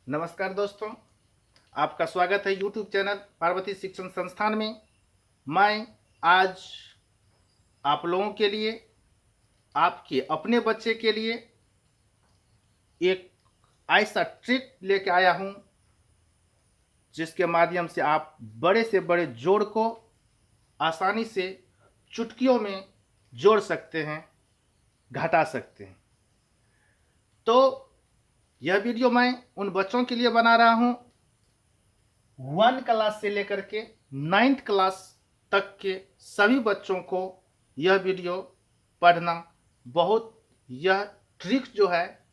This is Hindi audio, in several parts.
नमस्कार दोस्तों, आपका स्वागत है यूट्यूब चैनल पार्वती शिक्षण संस्थान में। मैं आज आप लोगों के लिए, आपके अपने बच्चे के लिए एक ऐसा ट्रिक लेके आया हूं जिसके माध्यम से आप बड़े से बड़े जोड़ को आसानी से चुटकियों में जोड़ सकते हैं, घटा सकते हैं। तो यह वीडियो मैं उन बच्चों के लिए बना रहा हूं 1 क्लास से लेकर के 9th क्लास तक के सभी बच्चों को यह वीडियो पढ़ना बहुत, यह ट्रिक जो है,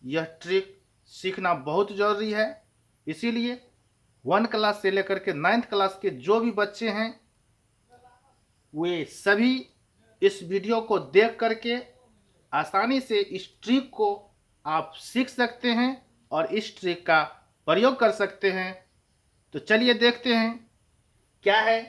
यह ट्रिक सीखना बहुत ज़रूरी है। इसीलिए 1 क्लास से लेकर के 9th क्लास के जो भी बच्चे हैं वे सभी इस वीडियो को देख करके आसानी से इस ट्रिक को आप सीख सकते हैं और इस ट्रिक का प्रयोग कर सकते हैं। तो चलिए देखते हैं क्या है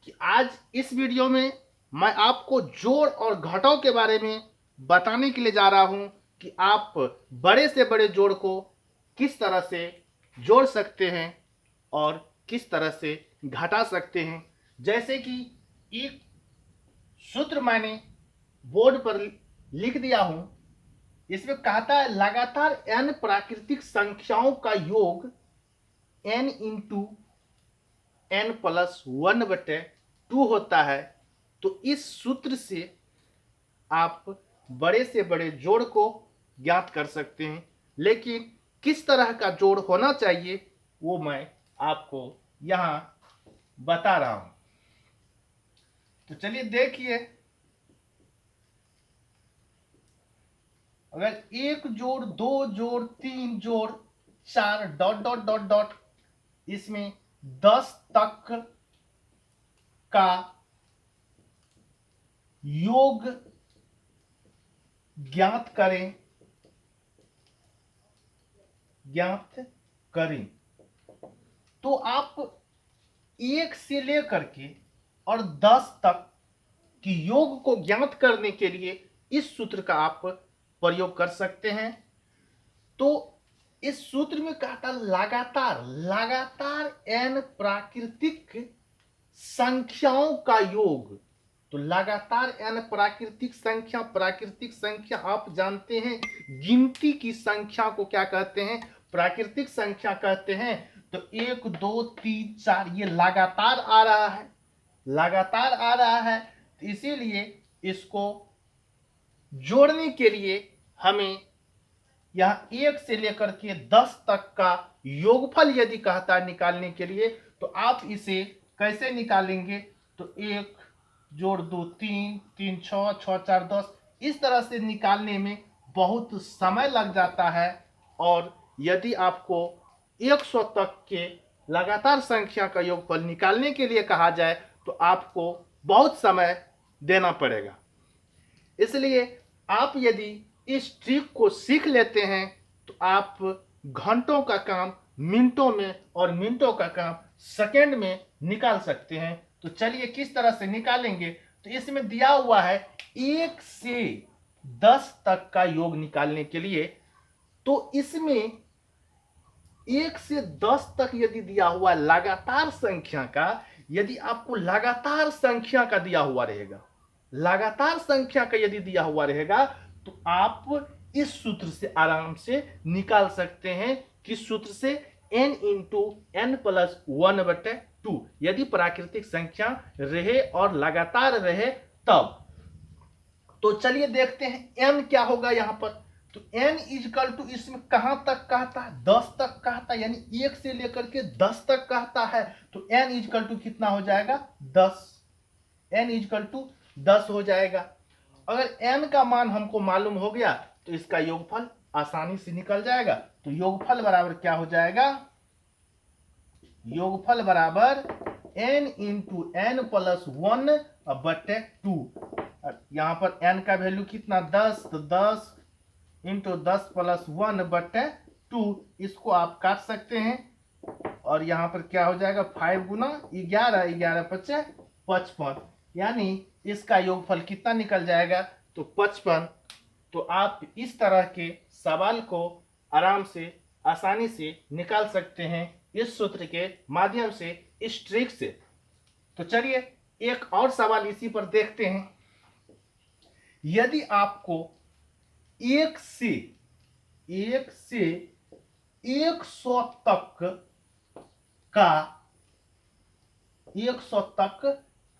कि आज इस वीडियो में मैं आपको जोड़ और घटाव के बारे में बताने के लिए जा रहा हूं कि आप बड़े से बड़े जोड़ को किस तरह से जोड़ सकते हैं और किस तरह से घटा सकते हैं। जैसे कि एक सूत्र मैंने बोर्ड पर लिख दिया हूं, इसमें कहता है लगातार n प्राकृतिक संख्याओं का योग n इंटू n+1/2 होता है। तो इस सूत्र से आप बड़े से बड़े जोड़ को ज्ञात कर सकते हैं, लेकिन किस तरह का जोड़ होना चाहिए वो मैं आपको यहां बता रहा हूं। तो चलिए देखिए, अगर 1 जोड़ 2 जोड़ 3 जोड़ 4 डॉट डॉट डॉट डॉट इसमें 10 तक का योग ज्ञात करें तो आप 1 से लेकर के और 10 तक की योग को ज्ञात करने के लिए इस सूत्र का आप प्रयोग कर सकते हैं। तो इस सूत्र में कहता लगातार n प्राकृतिक संख्याओं का योग। तो लगातार n प्राकृतिक संख्या आप जानते हैं, गिनती की संख्या को क्या कहते हैं? प्राकृतिक संख्या कहते हैं। तो 1 2 3 4 ये लगातार आ रहा है, तो इसीलिए इसको जोड़ने के लिए हमें यह 1 से लेकर के 10 तक का योगफल यदि कहता है निकालने के लिए, तो आप इसे कैसे निकालेंगे? तो 1 जोड़ 2 3, 3 6, 6 4 10, इस तरह से निकालने में बहुत समय लग जाता है। और यदि आपको 100 तक के लगातार संख्या का योगफल निकालने के लिए कहा जाए तो आपको बहुत समय देना पड़ेगा। इसलिए आप यदि इस ट्रिक को सीख लेते हैं तो आप घंटों का काम मिनटों में और मिनटों का काम सेकंड में निकाल सकते हैं। तो चलिए किस तरह से निकालेंगे? तो इसमें दिया हुआ है 1 से 10 तक का योग निकालने के लिए। तो इसमें 1 से 10 तक यदि दिया हुआ लगातार संख्या का, यदि आपको लगातार संख्या का दिया हुआ रहेगा, लगातार संख्या का यदि दिया हुआ रहेगा तो आप इस सूत्र से आराम से निकाल सकते हैं। किस सूत्र से? n इंटू n+1/2 यदि प्राकृतिक संख्या रहे और लगातार रहे तब। तो चलिए देखते हैं n क्या होगा यहां पर। तो n इजकल टू, इसमें कहां तक कहता है? 10 तक कहता है, यानी 1 से लेकर के 10 तक कहता है। तो n इजकल टू कितना हो जाएगा? 10। n इजकल टू 10 हो जाएगा। अगर n का मान हमको मालूम हो गया तो इसका योगफल आसानी से निकल जाएगा। तो योगफल बराबर क्या हो जाएगा? योगफल बराबर n इंटू n+1/2। यहां पर n का वैल्यू कितना? 10। तो 10 इंटू 10+1/2, इसको आप काट सकते हैं। और यहां पर क्या हो जाएगा? 5 गुना 11, 11 5 55, यानी इसका योगफल कितना निकल जाएगा? तो 55। तो आप इस तरह के सवाल को आराम से आसानी से निकाल सकते हैं इस सूत्र के माध्यम से, इस ट्रिक से। तो चलिए एक और सवाल इसी पर देखते हैं। यदि आपको 1 से 100 तक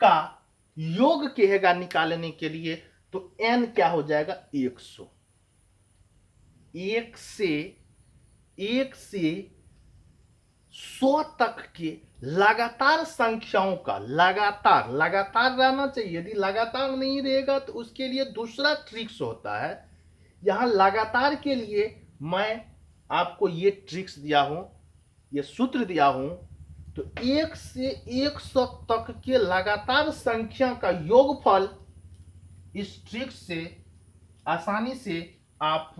का योग कहेगा निकालने के लिए, तो n क्या हो जाएगा? 100। 1 से 100 तक के लगातार संख्याओं का, लगातार रहना चाहिए। यदि लगातार नहीं रहेगा तो उसके लिए दूसरा ट्रिक्स होता है। यहां लगातार के लिए मैं आपको ये ट्रिक्स दिया हूं, ये सूत्र दिया हूं। तो 1 से 100 तक के लगातार संख्या का योगफल इस ट्रिक्स से आसानी से आप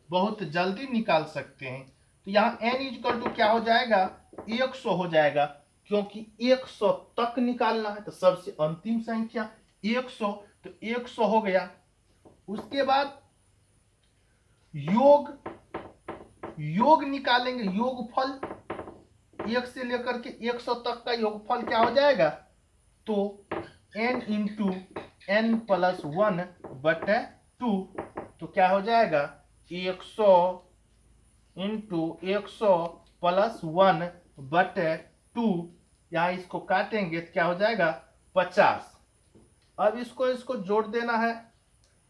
बहुत जल्दी निकाल सकते हैं। तो यहाँ n इक्वल टू क्या हो जाएगा? 100 हो जाएगा, क्योंकि 100 तक निकालना है। तो सबसे अंतिम संख्या 100, तो 100 हो गया। उसके बाद योग निकालेंगे, योगफल 1 से लेकर के 100 तक का योगफल क्या हो जाएगा? तो n इंटू n प्लस 1 बटे 2। तो क्या हो जाएगा? 100 इंटू 100 प्लस 1 बटे 2। यहाँ इसको काटेंगे तो क्या हो जाएगा? 50। अब इसको जोड़ देना है।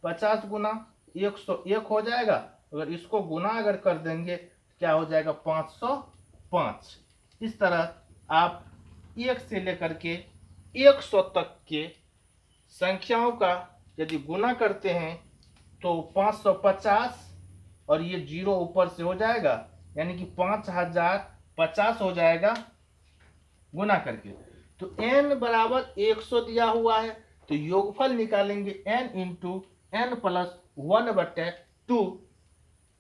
50 गुना 101 हो जाएगा। अगर इसको गुना अगर कर देंगे तो क्या हो जाएगा? 505। इस तरह आप 1 से लेकर के 100 तक के संख्याओं का यदि गुना करते हैं तो 550 और ये 0 ऊपर से हो जाएगा, यानी कि 5050 हो जाएगा गुना करके। तो n बराबर 100 दिया हुआ है, तो योगफल निकालेंगे n इंटू n प्लस 1 बटे 2।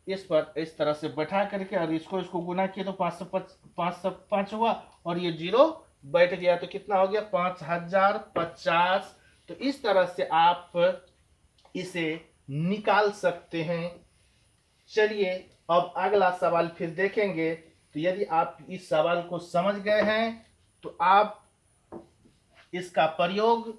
इस पर इस तरह से बैठा करके और इसको गुना किया तो 505 हुआ और ये 0 बैठ गया। तो कितना हो गया? 5050। तो इस तरह से आप इसे निकाल सकते हैं। चलिए अब अगला सवाल फिर देखेंगे। तो यदि आप इस सवाल को समझ गए हैं तो आप इसका प्रयोग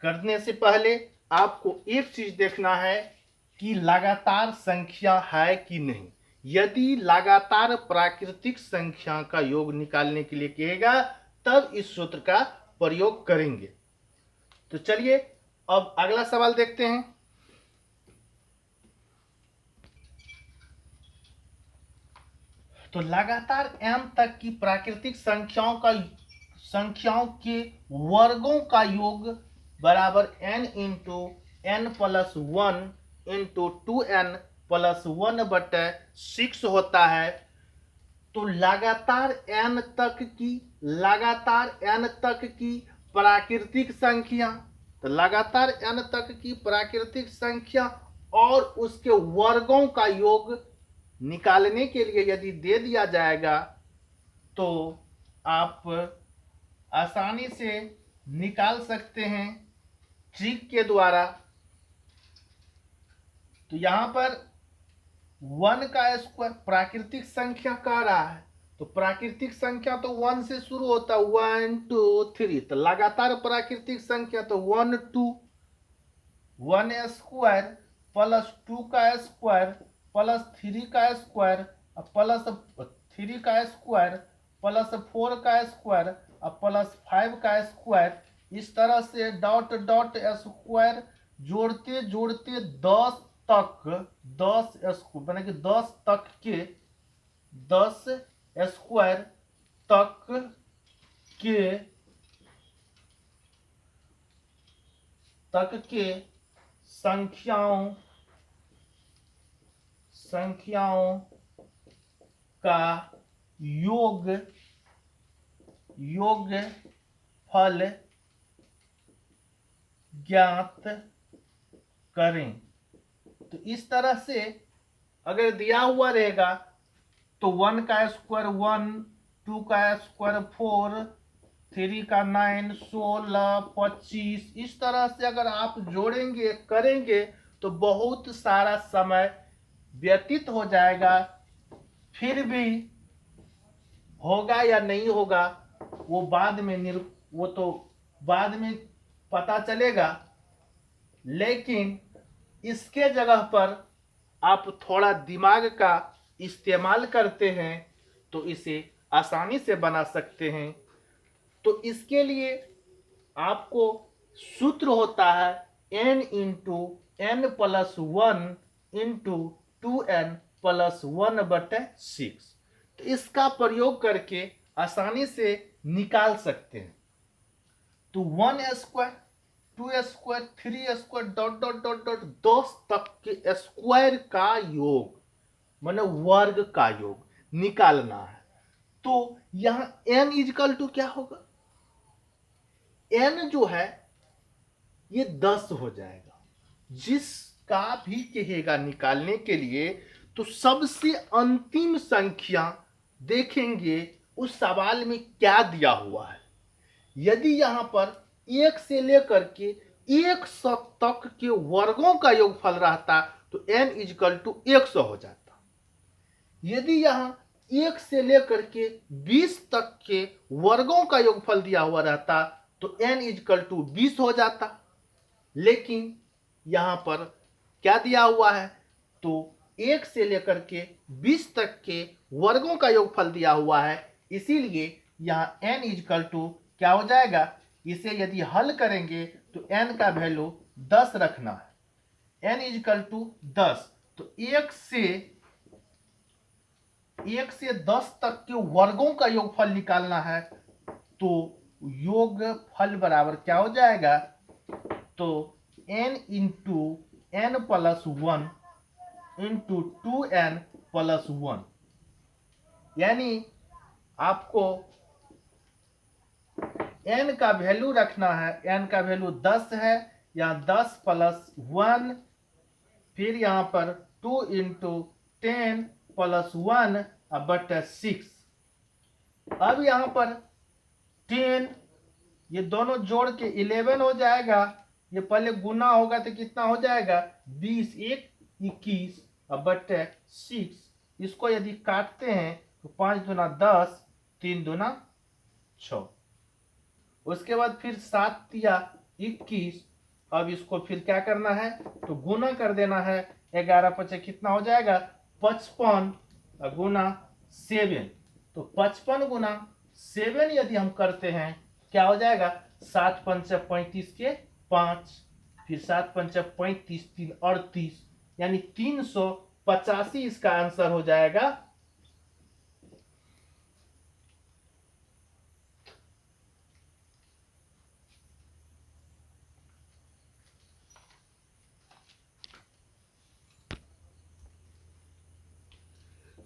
करने से पहले आपको एक चीज देखना है कि लगातार संख्या है कि नहीं। यदि लगातार प्राकृतिक संख्या का योग निकालने के लिए कहेगा तब इस सूत्र का प्रयोग करेंगे। तो चलिए अब अगला सवाल देखते हैं। तो लगातार m तक की प्राकृतिक संख्याओं के वर्गों का योग बराबर n into n plus 1 into 2n plus 1 बटे 6 होता है। तो लगातार n तक की प्राकृतिक संख्या, तो लगातार n तक की प्राकृतिक संख्या और उसके वर्गों का योग निकालने के लिए यदि दे दिया जाएगा तो आप आसानी से निकाल सकते हैं ट्रिक के द्वारा। तो यहां पर 1 का स्क्वायर प्राकृतिक संख्या कह रहा है, तो प्राकृतिक संख्या तो 1 से शुरू होता है, 1 2 3। तो लगातार प्राकृतिक संख्या तो 1 2, 1 स्क्वायर प्लस 2 का स्क्वायर प्लस 3 का स्क्वायर प्लस 3 का स्क्वायर प्लस 4 का स्क्वायर प्लस 5 का स्क्वायर। इस तरह से डॉट डॉट स्क्वायर जोड़ते जोड़ते 10 तक, 10 स्क्वायर माने कि 10 तक के 10 स्क्वायर तक के संख्याओं का योग फल ज्ञात करें। तो इस तरह से अगर दिया हुआ रहेगा तो 1 का स्क्वायर 1, 2 का स्क्वायर 4, 3 का 9, 16, 25। इस तरह से अगर आप जोड़ेंगे करेंगे तो बहुत सारा समय व्यतीत हो जाएगा, फिर भी होगा या नहीं होगा वो बाद में वो तो बाद में पता चलेगा। लेकिन इसके जगह पर आप थोड़ा दिमाग का इस्तेमाल करते हैं तो इसे आसानी से बना सकते हैं। तो इसके लिए आपको सूत्र होता है n into n plus one into 2n plus 1/6। तो इसका प्रयोग करके आसानी से निकाल सकते हैं। तो 1² 2² 3² डॉट डॉट डॉट डॉट 10 तक के स्क्वायर का योग माने वर्ग का योग निकालना है। तो यहां n इजकल टू क्या होगा, n जो है ये 10 हो जाएगा। जिसका भी कहेगा निकालने के लिए तो सबसे अंतिम संख्या देखेंगे उस सवाल में क्या दिया हुआ है। यदि यहां पर 1 से लेकर के 100 तक के वर्गों का योगफल रहता तो n इजकल टू 100 हो जाता। यदि यहां 1 से लेकर के 20 तक के वर्गों का योगफल दिया हुआ रहता तो n इजकल टू 20 हो जाता। लेकिन यहां पर क्या दिया हुआ है, तो 1 से लेकर के 20 तक के वर्गों का योगफल दिया हुआ है, इसीलिए यहां n इजकल टू क्या हो जाएगा। इसे यदि हल करेंगे तो n का वैल्यू 10 रखना है, n इजकल टू 10। तो 1 से 10 तक के वर्गों का योगफल निकालना है। तो योगफल बराबर क्या हो जाएगा, तो n into n plus 1 into 2n plus 1, यानी आपको n का वैल्यू रखना है। n का वैल्यू 10 है, यहाँ 10 प्लस 1, फिर यहाँ पर 2 इंटू 10 प्लस 1/6। अब यहाँ पर 10 ये दोनों जोड़ के 11 हो जाएगा। ये पहले गुना होगा तो कितना हो जाएगा, 20 1 21/6। इसको यदि काटते हैं तो 5 दूना 10, 3 दूना 6। उसके बाद फिर 7 या 21। अब इसको फिर क्या करना है, तो गुना कर देना है। 11 5 कितना हो जाएगा, 55 गुना 7। तो 55 गुना 7 यदि हम करते हैं क्या हो जाएगा, 7 5 35 के 5, फिर 7 5 35 3 38, यानी 385 इसका आंसर हो जाएगा।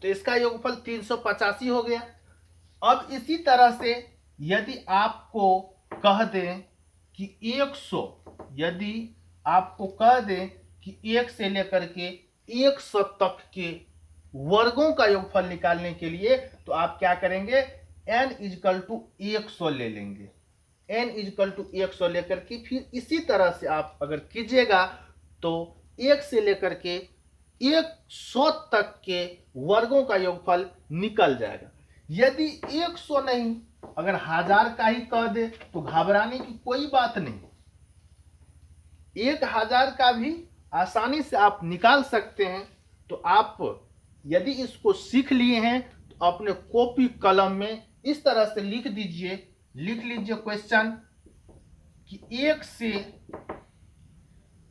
तो इसका योगफल 385 हो गया। अब इसी तरह से यदि आपको कह दें कि 100, यदि आपको कह दें कि 1 से लेकर के 100 तक के वर्गों का योगफल निकालने के लिए तो आप क्या करेंगे, n इजकल टू 100 ले लेंगे। n इजकल टू 100 लेकर के फिर इसी तरह से आप अगर कीजिएगा तो 1 से लेकर के 100 तक के वर्गों का योगफल निकल जाएगा। यदि 100 नहीं, अगर 1000 का ही कह दे तो घबराने की कोई बात नहीं, 1000 का भी आसानी से आप निकाल सकते हैं। तो आप यदि इसको सीख लिए हैं तो अपने कॉपी कलम में इस तरह से लिख दीजिए, लिख लीजिए क्वेश्चन कि 1 से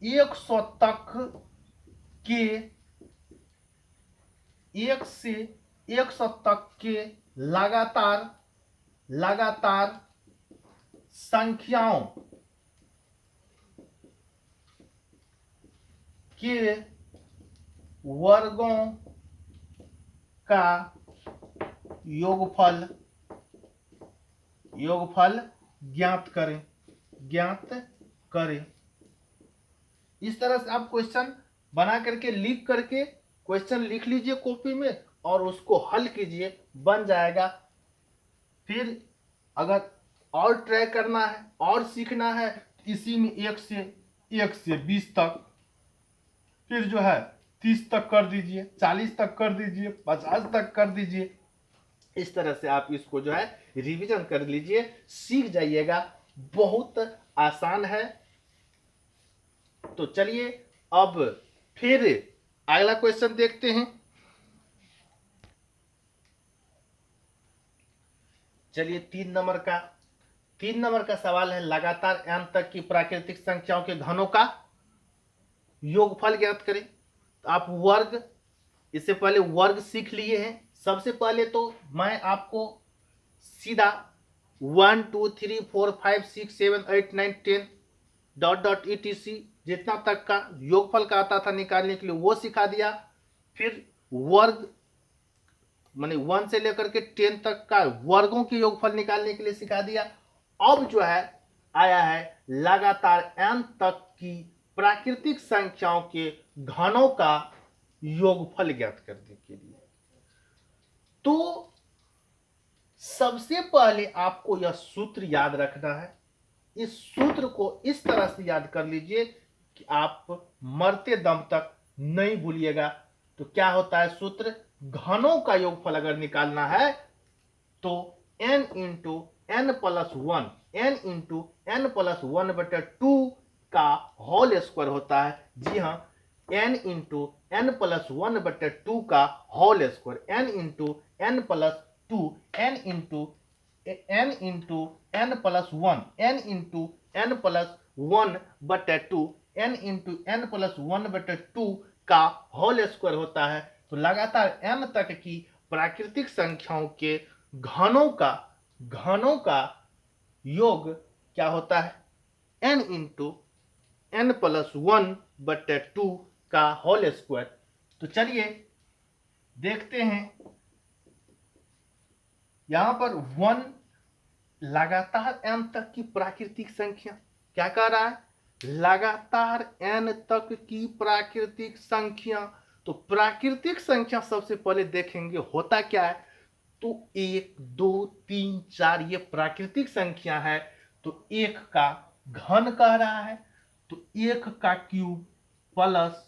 100 तक के 1 से 100 तक के लगातार संख्याओं के वर्गों का योगफल ज्ञात करें। इस तरह से आप क्वेश्चन बना करके लिख करके क्वेश्चन लिख लीजिए कॉपी में और उसको हल कीजिए, बन जाएगा। फिर अगर और ट्राई करना है और सीखना है इसी में 1 से 20 तक फिर जो है 30 तक कर दीजिए, 40 तक कर दीजिए, 50 तक कर दीजिए। इस तरह से आप इसको जो है रिवीजन कर लीजिए, सीख जाइएगा, बहुत आसान है। तो चलिए अब फिर अगला क्वेश्चन देखते हैं। चलिए 3 नंबर का सवाल है, लगातार n तक की प्राकृतिक संख्याओं के घनों का योगफल ज्ञात करें। तो आप वर्ग, इससे पहले वर्ग सीख लिए हैं। सबसे पहले तो मैं आपको सीधा 1 2 3 4 5 6 7 8 9 10 डॉट डॉट etc जितना तक का योगफल का आता था निकालने के लिए वो सिखा दिया। फिर वर्ग माने 1 से लेकर के 10 तक का वर्गों के योगफल निकालने के लिए सिखा दिया। अब जो है आया है लगातार n तक की प्राकृतिक संख्याओं के घनों का योगफल ज्ञात करने के लिए। तो सबसे पहले आपको यह सूत्र याद रखना है। इस सूत्र को इस तरह से याद कर लीजिए कि आप मरते दम तक नहीं भूलिएगा। तो क्या होता है सूत्र, घनों का योगफल अगर निकालना है तो n into n plus 1, n into n plus 1/2 का होल स्क्वायर होता है। जी हाँ, n इंटू n प्लस 1/2 का whole square, n into n plus 2, n into n plus 1, n into n plus 1/2, n into n plus 1/2 का होल स्क्वायर होता है। तो लगातार n तक की प्राकृतिक संख्याओं के घनों का योग क्या होता है, n इंटू n प्लस 1/2 का होल स्क्वायर। तो चलिए देखते हैं, यहां पर 1 लगातार n तक की प्राकृतिक संख्या क्या कह रहा है, लगातार n तक की प्राकृतिक संख्या। तो प्राकृतिक संख्या सबसे पहले देखेंगे होता क्या है। तो 1 2 3 4 ये प्राकृतिक संख्या है। तो 1 का घन कह रहा है, तो 1 का क्यूब प्लस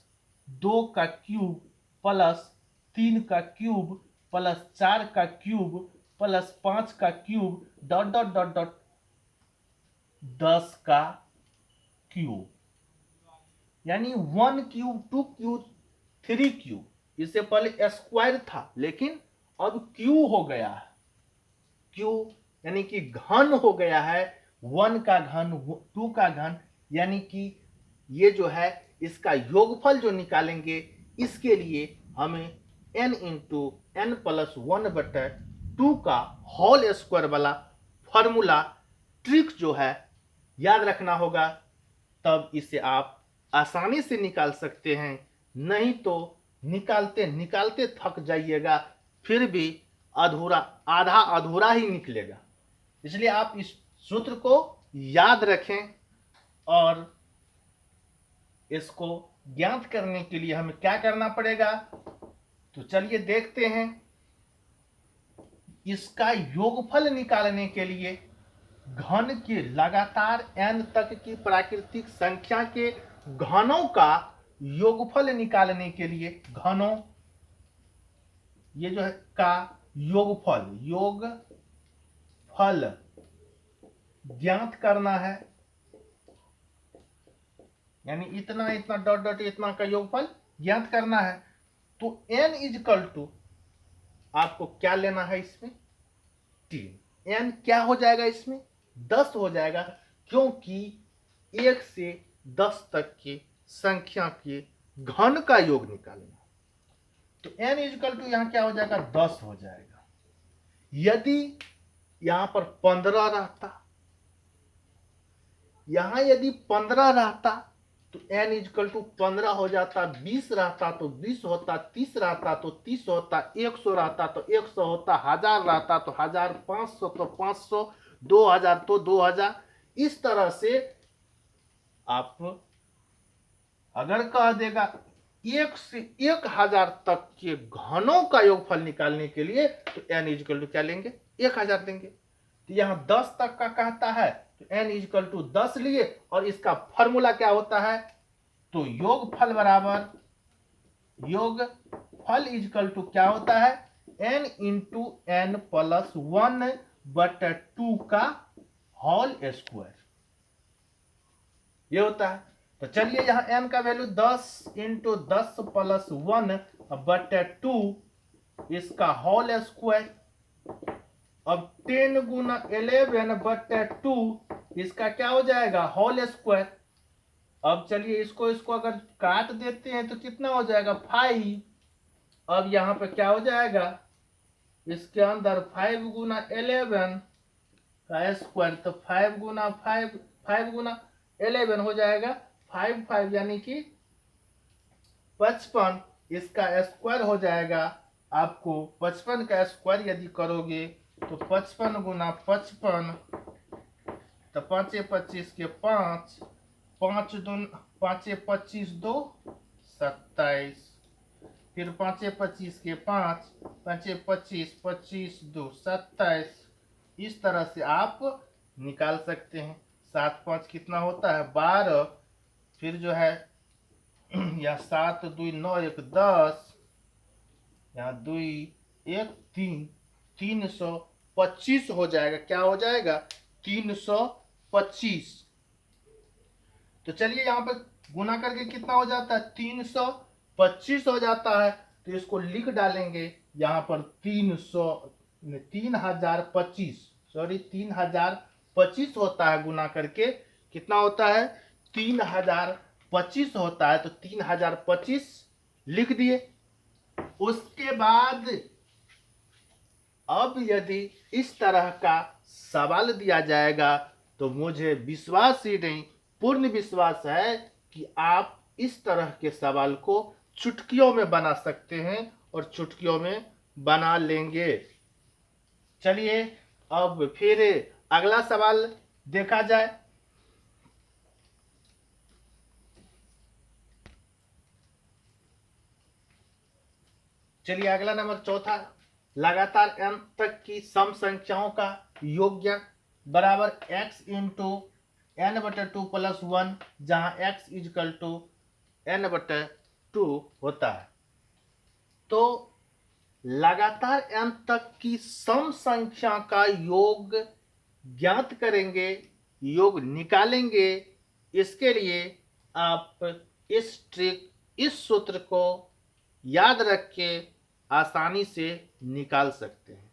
2 का क्यूब प्लस 3 का क्यूब प्लस 4 का क्यूब प्लस 5 का cube dot dot dot dot 10 का क्यूब, यानी 1 क्यूब 2 क्यूब 3 क्यूब। इससे पहले स्क्वायर था लेकिन अब क्यू हो गया है, क्यू यानी कि घन हो गया है। 1 का घन 2 का घन, यानी कि ये जो है इसका योगफल जो निकालेंगे इसके लिए हमें n इंटू n प्लस 1/2 का होल स्क्वायर वाला फॉर्मूला ट्रिक जो है याद रखना होगा, तब इसे आप आसानी से निकाल सकते हैं। नहीं तो निकालते निकालते थक जाइएगा, फिर भी आधा अधूरा ही निकलेगा। इसलिए आप इस सूत्र को याद रखें और इसको ज्ञात करने के लिए हमें क्या करना पड़ेगा। तो चलिए देखते हैं, इसका योगफल निकालने के लिए घन के लगातार n तक की प्राकृतिक संख्या के घनों का योगफल निकालने के लिए घनों, ये जो है का योगफल ज्ञात करना है, यानी इतना इतना डॉट डॉट इतना का योगफल ज्ञात करना है। तो n इजकल टू आपको क्या लेना है इसमें 3, n क्या हो जाएगा इसमें 10 हो जाएगा, क्योंकि 1 से 10 तक की संख्या के घन का योग निकालना। तो n इजकल टू यहां क्या हो जाएगा 10 हो जाएगा। यदि यहां पर 15 रहता, यहां यदि 15 रहता तो n इजकल टू 15 हो जाता, 20 रहता तो 20 होता, 30 रहता तो 30 होता, 100 रहता तो 100 होता, 1000 रहता तो 1000, 500 तो 500, 2000 तो 2000। इस तरह से आप अगर कह देगा 1 से 1000 तक के घनों का योगफल निकालने के लिए तो n इजकल टू क्या लेंगे 1000 लेंगे। तो यहां 10 तक का कहता है तो n इजकल टू 10 लिए, और इसका फॉर्मूला क्या होता है, तो योगफल बराबर योगफल इजकल टू क्या होता है, n इंटू n प्लस 1/2 का होल स्क्वायर, ये होता है। तो चलिए यहाँ n का वैल्यू 10 इंटू 10 प्लस 1/2 इसका होल स्क्वायर। अब 10 गुना 11/2 इसका क्या हो जाएगा, होल स्क्वायर। अब चलिए इसको अगर काट देते हैं तो कितना हो जाएगा, 5। अब यहाँ पे क्या हो जाएगा, इसके अंदर 5 गुना 11 का स्क्वायर, तो 5 गुना 11 हो जाएगा 5 यानी कि 55। इसका स्क्वायर हो जाएगा आपको 55 का स्क्वायर यदि करोगे तो 55 गुना 55, तो 5 25 के 5, 5 25 2 27, फिर 5 25 के 5, 5 25 25 2 27। इस तरह से आप निकाल सकते हैं। 7 5 कितना होता है, 12, फिर जो है या 7 2 9 1 10, यहाँ 2 1 3, 325 हो जाएगा। क्या हो जाएगा, 325। तो चलिए यहाँ पर गुना करके कितना हो जाता है, 325 हो जाता है। तो इसको लिख डालेंगे यहाँ पर 3025 होता है। गुना करके कितना होता है, 3025 होता है। तो 3025 लिख दिए। उसके बाद अब यदि इस तरह का सवाल दिया जाएगा तो मुझे विश्वास ही नहीं, पूर्ण विश्वास है कि आप इस तरह के सवाल को चुटकियों में बना सकते हैं और चुटकियों में बना लेंगे। चलिए अब फिर अगला सवाल देखा जाए। चलिए अगला नंबर चौथा, लगातार n तक की सम संख्याओं का योग बराबर x इंटू n/2 प्लस 1, जहां x इजकल टू n/2 होता है। तो लगातार n तक की सम संख्या का योग ज्ञात करेंगे, योग निकालेंगे। इसके लिए आप इस सूत्र को याद रख के आसानी से निकाल सकते हैं।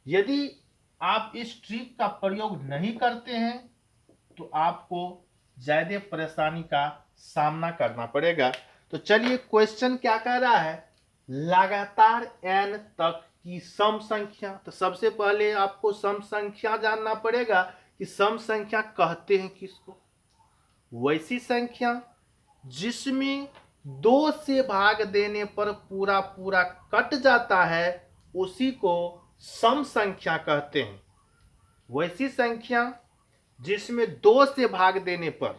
यदि आप इस ट्रिक का प्रयोग नहीं करते हैं तो आपको ज्यादा परेशानी का सामना करना पड़ेगा। तो चलिए क्वेश्चन क्या कह रहा है, लगातार n तक की सम संख्या। तो सबसे पहले आपको सम संख्या जानना पड़ेगा कि सम संख्या कहते हैं किसको। वैसी संख्या जिसमें 2 से भाग देने पर पूरा पूरा कट जाता है उसी को सम संख्या कहते हैं। वैसी संख्या जिसमें 2 से भाग देने पर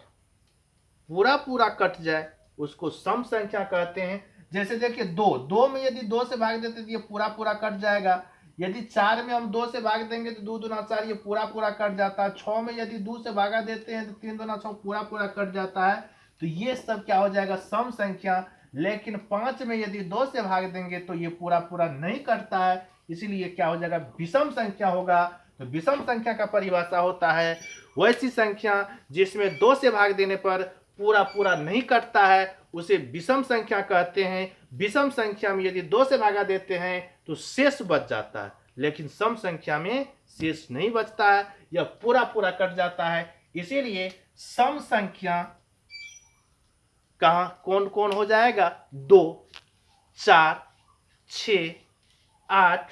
पूरा पूरा कट जाए उसको सम संख्या कहते हैं। जैसे देखिए 2 में यदि 2 से भाग देते तो ये पूरा पूरा कट जाएगा। यदि 4 में हम 2 से भाग देंगे तो 2 दूना 4, ये पूरा पूरा कट जाता है। 6 में यदि 2 से भागा देते हैं तो 3 दूना 6, पूरा पूरा कट जाता है। तो ये सब क्या हो जाएगा, सम संख्या। लेकिन 5 में यदि 2 से भाग देंगे तो ये पूरा पूरा नहीं कटता है, इसीलिए क्या हो जाएगा, विषम संख्या होगा। तो विषम संख्या का परिभाषा होता है वैसी संख्या जिसमें 2 से भाग देने पर पूरा पूरा नहीं कटता है उसे विषम संख्या कहते हैं। विषम संख्या में यदि 2 से भागा देते हैं तो शेष बच जाता है, लेकिन सम संख्या में शेष नहीं बचता है, यह पूरा पूरा कट जाता है। इसीलिए सम संख्या कहां कौन कौन हो जाएगा, 2 4 6 8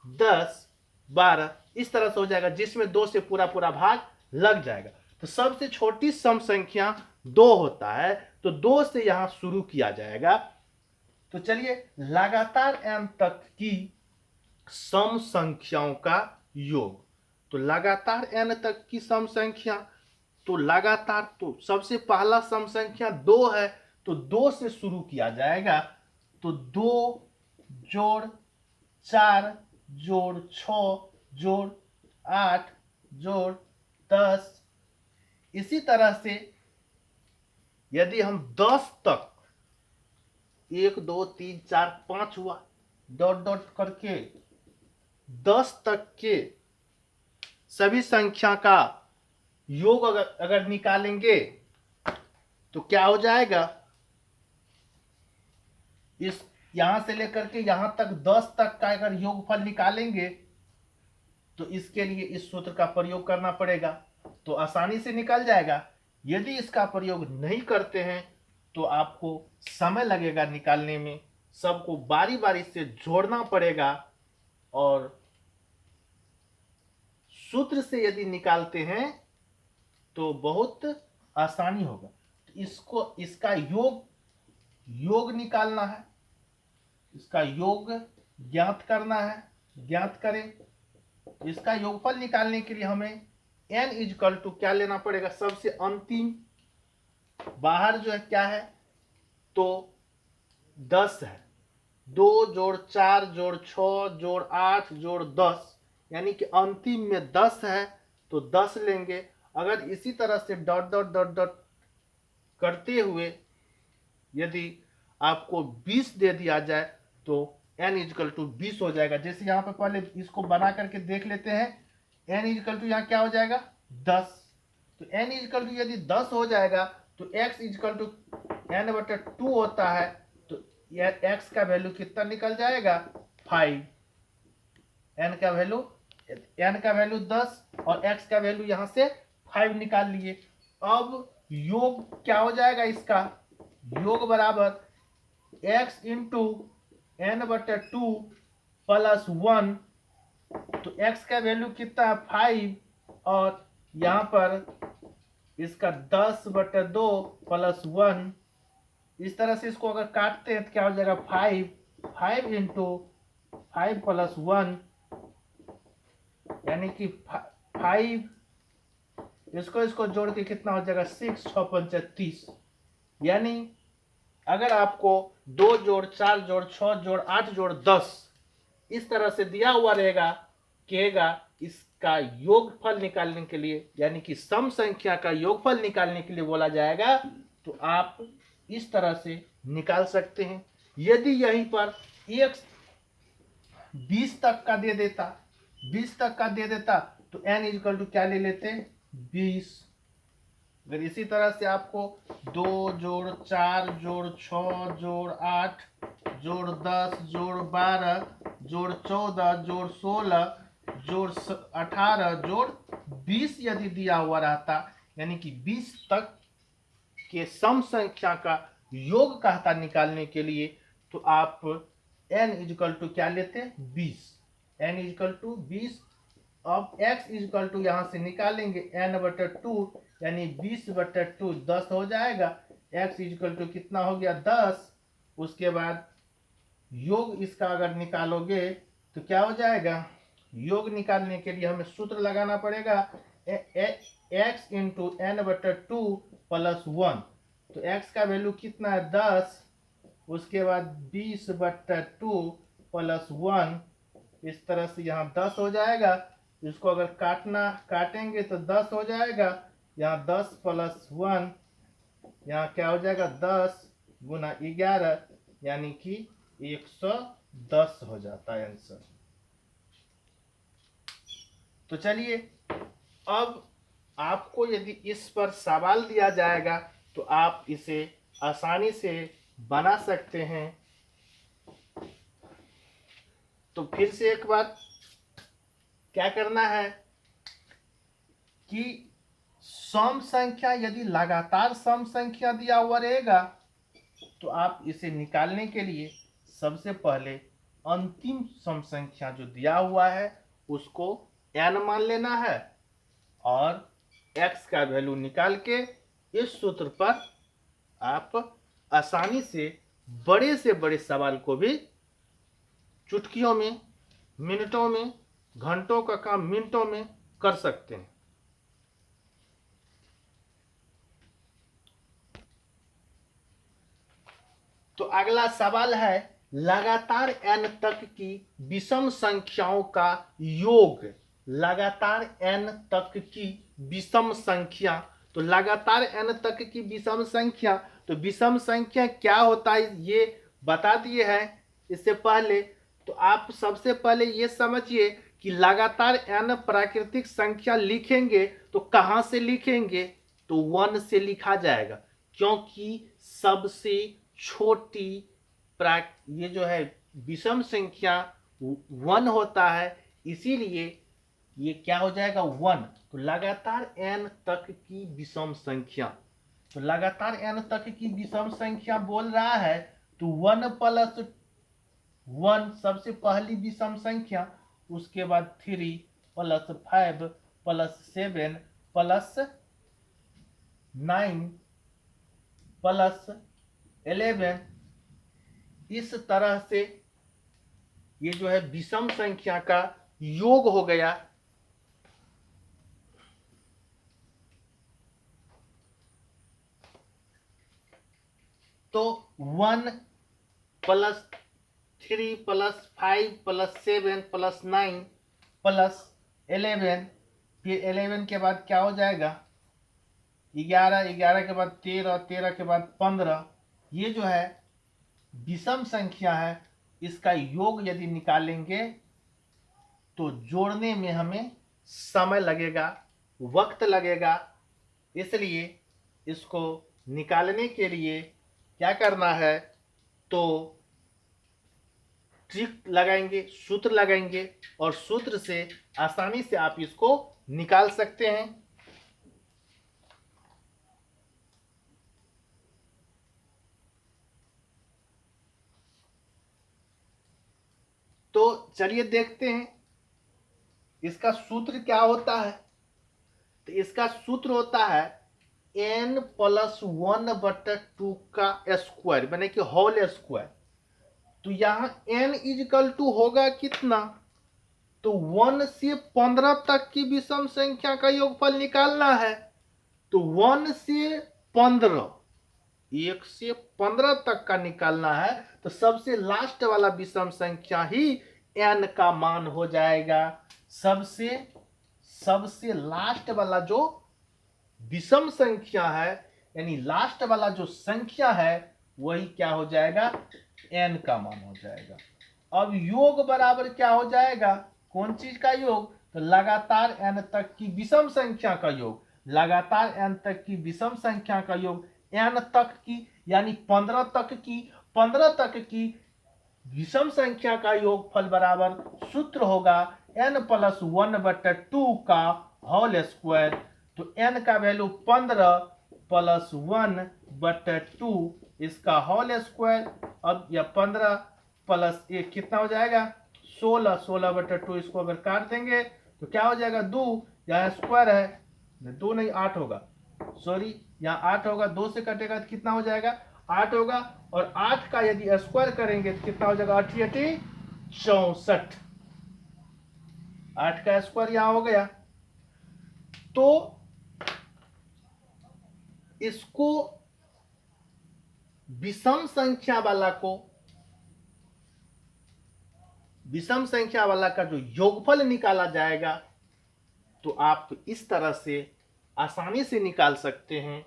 10 12 इस तरह से हो जाएगा, जिसमें 2 से पूरा पूरा भाग लग जाएगा। तो सबसे छोटी सम संख्या 2 होता है, तो 2 से यहां शुरू किया जाएगा। तो चलिए लगातार n तक की सम संख्याओं का योग। तो लगातार n तक की सम संख्या, तो लगातार तो सबसे पहला सम संख्या 2 है, तो 2 से शुरू किया जाएगा। तो 2 जोड़ 4 जोड़ 6 जोड़ 8 जोड़ 10। इसी तरह से यदि हम 10 तक 1 2 3 4 5 हुआ, डॉट डॉट करके 10 तक के सभी संख्या का योग अगर निकालेंगे तो क्या हो जाएगा, इस यहां से लेकर के यहां तक 10 तक का अगर योगफल निकालेंगे तो इसके लिए इस सूत्र का प्रयोग करना पड़ेगा, तो आसानी से निकल जाएगा। यदि इसका प्रयोग नहीं करते हैं तो आपको समय लगेगा निकालने में, सबको बारी बारी से जोड़ना पड़ेगा, और सूत्र से यदि निकालते हैं तो बहुत आसानी होगा। इसका योग निकालना है, इसका योग ज्ञात करना है, ज्ञात करें। इसका योगफल निकालने के लिए हमें n इजकल टू क्या लेना पड़ेगा, सबसे अंतिम बाहर जो है क्या है, तो 10 है, 2 जोड़ 4 जोड़ 6 जोड़ 8 जोड़ 10, यानी कि अंतिम में 10 है तो 10 लेंगे। अगर इसी तरह से डॉट डॉट डॉट डॉट करते हुए यदि आपको 20 दे दिया जाए तो n इजकल टू 20 हो जाएगा। जैसे यहाँ पे पहले इसको बना करके देख लेते हैं, n इजकल टू यहाँ क्या हो जाएगा 10, तो n इजकल टू यदि 10 हो जाएगा तो x इजकल टू n/2 होता है, तो x का वैल्यू कितना निकल जाएगा 5, n का वैल्यू 10 और x का वैल्यू यहाँ से 5 निकाल लिए। अब योग क्या हो जाएगा, इसका योग बराबर x इंटू n/2 प्लस 1, तो x का वैल्यू कितना है 5, और यहाँ पर इसका 10/2 प्लस 1, इस तरह से इसको अगर काटते हैं तो क्या हो जाएगा 5 इंटू 5 प्लस 1, यानी कि 5, इसको जोड़ के कितना हो जाएगा 6 6 5 30, यानी अगर आपको 2 जोड़ 4 जोड़ 6 जोड़ 8 जोड़ 10 इस तरह से दिया हुआ रहेगा, कहेगा इसका योगफल निकालने के लिए, यानी कि सम संख्या का योगफल निकालने के लिए बोला जाएगा, तो आप इस तरह से निकाल सकते हैं। यदि यहीं पर x 20 तक का दे देता तो n इजकल टू क्या ले लेते 20। अगर इसी तरह से आपको 2 जोड़ 4 जोड़ 6 जोड़ 8 जोड़ 10 जोड़ 12 जोड़ 14 जोड़ 16 जोड़ 18 जोड़ 20 यदि दिया हुआ रहता, यानी कि 20 तक के सम संख्या का योग कहता निकालने के लिए, तो आप n इजकल टू क्या लेते 20, n इजकल टू 20। अब x इजकल टू यहां से निकालेंगे n/2, यानी 20/2 10 हो जाएगा, x इजकल टू कितना हो गया 10। उसके बाद योग इसका अगर निकालोगे तो क्या हो जाएगा, योग निकालने के लिए हमें सूत्र लगाना पड़ेगा x इंटू n/2 प्लस 1, तो x का वैल्यू कितना है 10, उसके बाद 20/2 प्लस 1, इस तरह से यहाँ 10 हो जाएगा। इसको अगर काटेंगे तो 10 हो जाएगा, यहाँ 10 प्लस 1, यहाँ क्या हो जाएगा 10 गुना 11, यानी कि 110 हो जाता है आंसर। तो चलिए, अब आपको यदि इस पर सवाल दिया जाएगा तो आप इसे आसानी से बना सकते हैं। तो फिर से एक बार क्या करना है कि सम संख्या यदि लगातार सम संख्या दिया हुआ रहेगा तो आप इसे निकालने के लिए सबसे पहले अंतिम सम संख्या जो दिया हुआ है उसको n मान लेना है, और x का वैल्यू निकाल के इस सूत्र पर आप आसानी से बड़े सवाल को भी चुटकियों में, मिनटों में, घंटों का काम मिनटों में कर सकते हैं। तो अगला सवाल है, लगातार n तक की विषम संख्याओं का योग। लगातार n तक की विषम संख्या, तो लगातार n तक की विषम संख्या, तो विषम संख्या क्या होता है ये बता दिए हैं इससे पहले। तो आप सबसे पहले ये समझिए कि लगातार n प्राकृतिक संख्या लिखेंगे तो कहां से लिखेंगे, तो 1 से लिखा जाएगा, क्योंकि सबसे छोटी ये जो है विषम संख्या 1 होता है, इसीलिए ये क्या हो जाएगा 1। तो लगातार n तक की विषम संख्या, तो लगातार n तक की विषम संख्या बोल रहा है, तो 1 प्लस 1 सबसे पहली विषम संख्या, उसके बाद 3 प्लस 5 प्लस 7 प्लस 9 प्लस 11, इस तरह से ये जो है विषम संख्या का योग हो गया। तो 1 plus 3 plus 5 plus 7 plus 9 plus 11, फिर 11 के बाद क्या हो जाएगा 11, 11 के बाद 13, 13 के बाद 15। ये जो है विषम संख्या है, इसका योग यदि निकालेंगे तो जोड़ने में हमें समय लगेगा, वक्त लगेगा, इसलिए इसको निकालने के लिए क्या करना है, तो ट्रिक लगाएंगे, सूत्र लगाएंगे, और सूत्र से आसानी से आप इसको निकाल सकते हैं। तो चलिए देखते हैं इसका सूत्र क्या होता है। तो इसका सूत्र होता है n प्लस 1/2 का स्क्वायर, यानी कि होल स्क्वायर। तो यहां n इजकल टू होगा कितना, तो 1 से 15 तक की विषम संख्या का योगफल निकालना है। तो 1 से 15, 1 से 15 तक का निकालना है, तो सबसे लास्ट वाला विषम संख्या ही n का मान हो जाएगा। सबसे लास्ट वाला जो विषम संख्या है, यानी लास्ट वाला जो संख्या है, वही क्या हो जाएगा n का मान हो जाएगा। अब योग बराबर क्या हो जाएगा, कौन चीज का योग, तो लगातार n तक की विषम संख्या का योग। लगातार n तक की विषम संख्या का योग n तक की, यानी 15 तक की विषम संख्या का योगफल बराबर सूत्र होगा n प्लस 1/2 का होल स्क्वायर। तो n का वैल्यू 15 प्लस 1/2 इसका होल स्क्वायर। अब यह 15 प्लस 1 कितना हो जाएगा 16, 16/2 इसको अगर काट देंगे तो क्या हो जाएगा 2, यहाँ स्क्वायर है 2 नहीं 8 होगा, सॉरी यहाँ 8 होगा, 2 से कटेगा तो कितना हो जाएगा 8 होगा, और 8 का यदि स्क्वायर करेंगे तो कितना हो जाएगा 8 64, 8 का स्क्वायर यहां हो गया। तो इसको विषम संख्या वाला का जो योगफल निकाला जाएगा, तो आप इस तरह से आसानी से निकाल सकते हैं।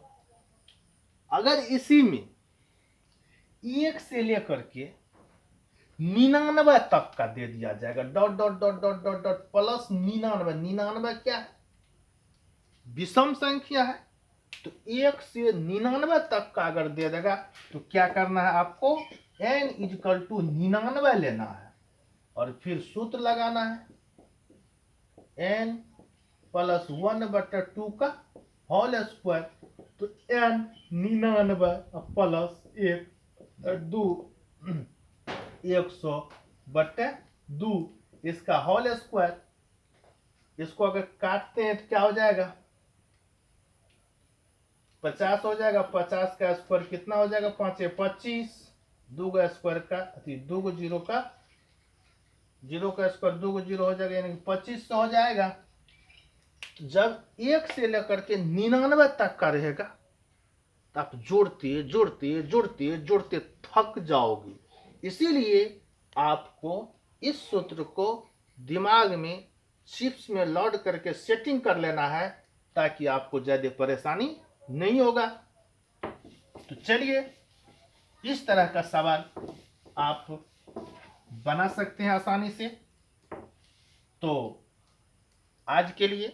अगर इसी में 1 से लेकर के 99 तक का दे दिया जाएगा, dot dot dot dot dot dot plus 99, 99 क्या है विषम संख्या है, तो 1 से 99 तक का अगर दे देगा तो क्या करना है आपको n इजकल टू 99 लेना है, और फिर सूत्र लगाना है n प्लस 1/2 का होल स्क्वायर। तो n 99 प्लस 1 2 100/2 इसका होल स्क्वायर। इसको अगर काटते हैं तो क्या हो जाएगा 50 हो जाएगा, 50 का स्क्वायर कितना हो जाएगा 5 25, 2 का स्क्वायर का 2 को 0 का स्क्वायर 2 को 0 हो जाएगा, यानी 2500 हो जाएगा। जब 1 से लेकर के 99 तक का रहेगा तो आप जोड़ते जोड़ते जोड़ते जोड़ते थक जाओगे, इसीलिए आपको इस सूत्र को दिमाग में चिप्स में लोड करके सेटिंग कर लेना है, ताकि आपको ज्यादा परेशानी नहीं होगा। तो चलिए इस तरह का सवाल आप बना सकते हैं आसानी से। तो आज के लिए